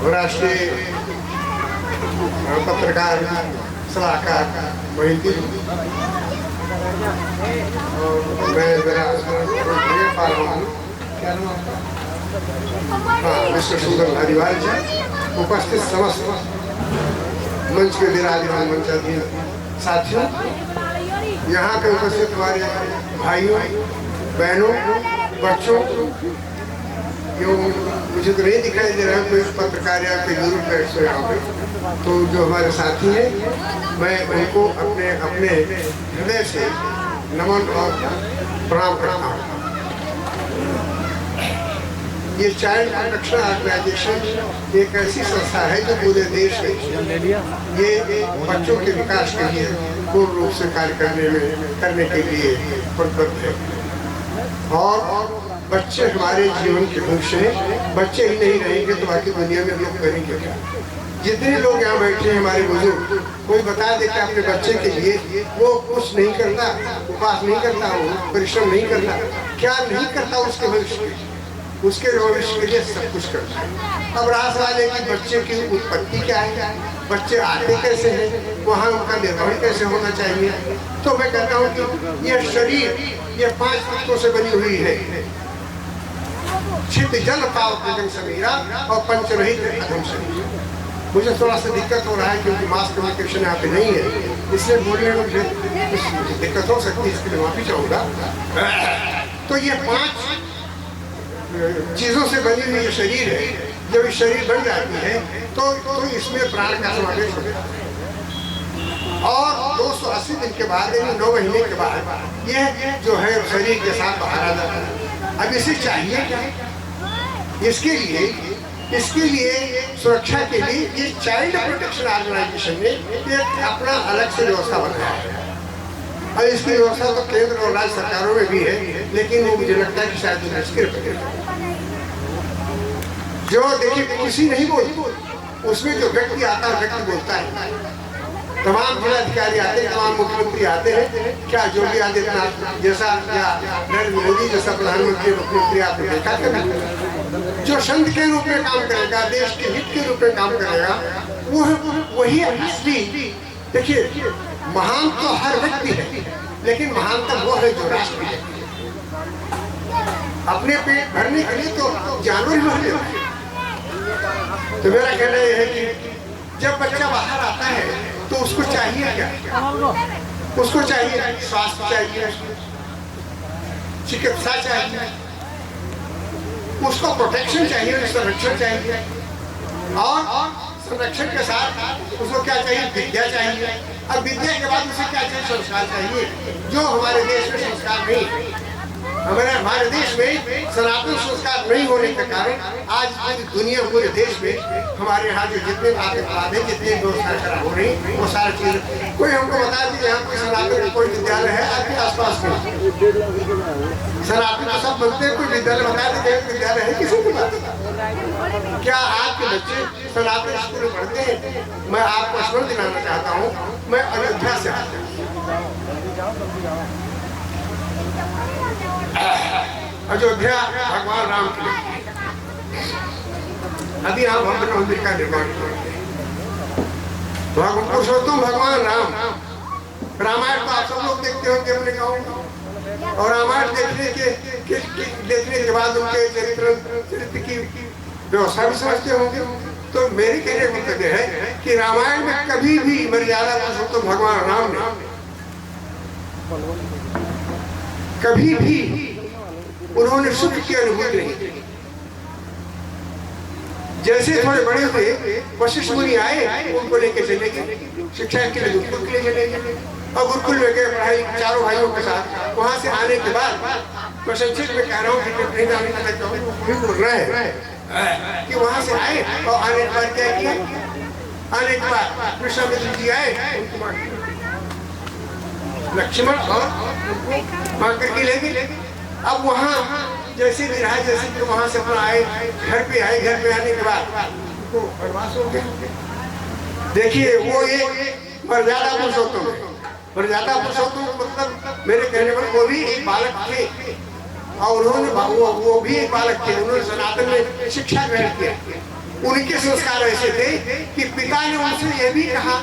राष्ट्रीय पत्रकार सलाहकार मोहिद्दीन, और मैं जरा पा रहा हूँ, क्या नाम आपका? हाँ, मिस्टर सुंदर धारीवाल जी, उपस्थित समस्त मंच के विराजमान मंचाधीन साथियों, यहाँ के उपस्थित हमारे भाइयों बहनों बच्चों, जो मुझे तो नहीं दिखाई दे रहा है कोई पत्रकार या कोई जरूर बैठ सो यहाँ पे, तो जो हमारे साथी हैं मैं उनको अपने अपने हृदय से नमन और प्रणाम करता हूँ। ये चाइल्ड प्रोटेक्शन ऑर्गेनाइजेशन एक ऐसी संस्था है जो पूरे देश में ये बच्चों के विकास के लिए पूर्ण रूप से कार्य करने के लिए प्रतिबद्ध है। और बच्चे हमारे जीवन के भविष्य हैं, बच्चे ही नहीं रहेंगे तो बाकी दुनिया में लोग करेंगे क्या? जितने लोग यहाँ बैठे हैं हमारे बुजुर्ग, कोई बता दे कि अपने बच्चे के लिए वो कुछ नहीं करता, उपवास नहीं करता, वो परिश्रम नहीं करता, क्या नहीं करता उसके भविष्य के लिए सब कुछ करता है। अब रहा सवाल है कि बच्चे की उत्पत्ति क्या है, बच्चे आते कैसे हैं, वहाँ उनका निर्वहन कैसे होना चाहिए। तो मैं कहता हूँ कि यह शरीर ये 5 तत्वों से बनी हुई है, छिद जल पाव भजन समीरा और पंचरहित अधम शरीर। मुझे थोड़ा सा दिक्कत हो रहा है क्योंकि मास कम्युनिकेशन यहाँ पे नहीं है, इसलिए बोलने में मुझे कुछ दिक्कत हो सकती है, इसके लिए माफी चाहूँगा। तो ये 5 चीजों से बनी हुई ये शरीर है, जब ये शरीर बन जाती है तो इसमें प्राण का समावेश होता है। और 280 दिन के बाद यानी 9 महीने के बाद यह जो है शरीर के साथ बाहर आ जाता है। अब इसे चाहिए क्या? इसके लिए सुरक्षा के लिए ये चाइल्ड प्रोटेक्शन ऑर्गेनाइजेशन ने एक अपना अलग से व्यवस्था बनाया है। और इसकी व्यवस्था तो केंद्र और राज्य सरकारों में भी है, लेकिन वो मुझे लगता है कि शायद निष्क्रिय है। जो देखिए किसी नहीं बोलती, उसमें जो व्यक्ति आता है व्यक्ति बोलता है। तमाम जिलाधिकारी आते हैं, तमाम मुख्यमंत्री आते हैं, क्या योगी आदित्यनाथ जैसा या नरेंद्र मोदी जैसा प्रधानमंत्री मुख्यमंत्री आपने देखा कभी? जो संत के रूप में काम करेगा, देश के हित के रूप में काम करेगा, वो वही असली। देखिए महान तो हर व्यक्ति है, लेकिन महानतम वो है जो राष्ट्र है। अपने पेट भरने के लिए तो जानवर ही मर लेते हैं। तो मेरा कहना यह है कि जब बच्चा बाहर आता है तो उसको चाहिए क्या? उसको चाहिए स्वास्थ्य चाहिए, चिकित्सा चाहिए, उसको प्रोटेक्शन चाहिए, संरक्षण चाहिए, और संरक्षण के साथ उसको क्या चाहिए? विद्या चाहिए। अब विद्या के बाद उसे क्या चाहिए? संस्कार चाहिए, जो हमारे देश में संस्कार नहीं है। हमारे देश में सनातन संस्कार नहीं होने के कारण आज पूरी दुनिया पूरे देश में हमारे यहाँ जो जितने आतंकवाद है, जितने व्यवस्था खराब हो रही, वो सारी चीज कोई हमको बता दीजिए यहाँ कोई सनातन कोई विद्यालय है आपके आसपास में? सनातन तो सब बनते हैं, कोई विद्यालय बता दीजिए विद्यालय है किसी के पास? क्या आपके बच्चे सनातन स्कूल में पढ़ते हैं? मैं आपको स्मरण दिलाना चाहता हूँ, मैं अयोध्या से आता हूँ। अयोध्या भगवान राम के लिए अभी आप भव्य मंदिर का निर्माण करेंगे। पुरुषोत्तम भगवान राम, रामायण तो आप सब लोग देखते होंगे अपने गाँव, और रामायण देखने के बाद उनके चरित्र की व्यवस्था भी समझते होंगे। तो मेरी कहने का मतलब यह है कि रामायण में कभी भी मर्यादा पुरुषोत्तम भगवान राम ने कभी भी उन्होंने सुख की अनुभूति नहीं की। जैसे थोड़े बड़े हुए वशिष्ठ मुनि आए, उनको लेके चले गए शिक्षा के लिए, गुरुकुल के लिए चले गए, और गुरुकुल में गए पढ़ाई चारों भाइयों के साथ। वहां से आने के बाद मैं संक्षिप्त में कह रहा हूँ कि वहां से आए और आने के बाद क्या किया? आने के बाद विश्वामित्र जी आए, लक्ष्मण और मांग करके ले गए। अब वहाँ जैसे भी रहा, जैसे कि वहाँ से अपना आए, घर पे आए, घर पे आने के बाद उनको वनवास हो गया। देखिए वो एक मर्यादा पुरुषोत्तम है। मर्यादा पुरुषोत्तम मतलब मेरे कहने पर वो भी एक बालक थे, और उन्होंने वो भी एक बालक थे, उन्होंने सनातन में शिक्षा ग्रहण किया। उनके संस्कार ऐसे थे कि पिता ने उनसे यह भी कहा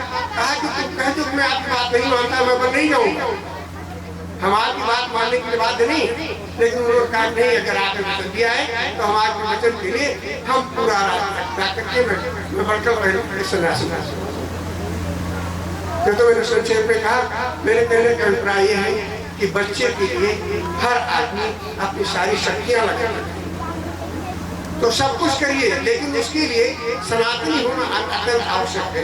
कि तुम कह दो मैं आपकी बात नहीं मानता, मैं पर नहीं जाऊंगा, हम आपकी बात मानने के लिए बाध्य नहीं। लेकिन उन्होंने कहा नहीं, अगर आपने वचन दिया है तो हम आपके वचन के लिए हम पूरा करके मैं बढ़कर सन्यासी। तो मैंने संक्षेप में कहा, मेरे कहने का अभिप्राय यह है कि बच्चे के लिए हर आदमी अपनी सारी शक्तियां लगाए तो सब कुछ करिए, लेकिन उसके लिए सनातनी होना अत्यंत आवश्यक है।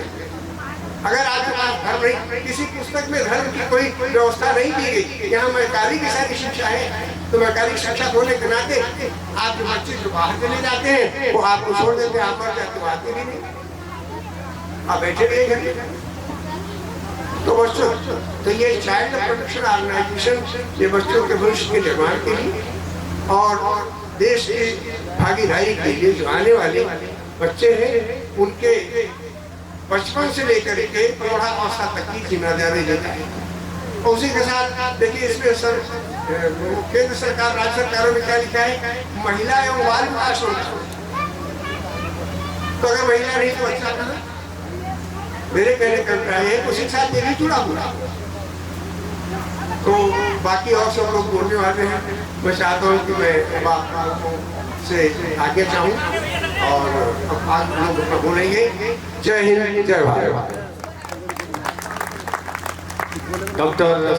अगर आपके पास धर्म नहीं, किसी पुस्तक में धर्म की कोई व्यवस्था नहीं दी गई, यहाँ मैकारी की सारी शिक्षा है, तो मैकारी शिक्षा होने के नाते आपके बच्चे जो बाहर चले जाते हैं वो आपको छोड़ देते हैं, आप मर जाते हो, आते भी नहीं, आप बैठे रहे घर। तो बच्चों, तो ये चाइल्ड प्रोटेक्शन ऑर्गेनाइजेशन ये बच्चों के भविष्य के निर्माण के लिए और देश की भागीदारी के लिए जो आने वाले बच्चे हैं उनके बचपन से लेकर के प्रौढ़ावस्था तक की जिम्मेदारी लेता है। और उसी के साथ देखिए इसमें केंद्र सरकार राज्य सरकारों में क्या लिखा है, महिला एवं बाल विकास मंत्रालय। तो अगर महिला नहीं तो अच्छा था। मेरे कहने का अभिप्राय है उसी के साथ ये भी जुड़ा हुआ। तो बाकी और सब लोग बोलने वाले हैं, मैं चाहता हूँ कि मैं बात से आगे जाऊँ और अब आज लोग बोलेंगे। जय हिंद, जय भारत। डॉक्टर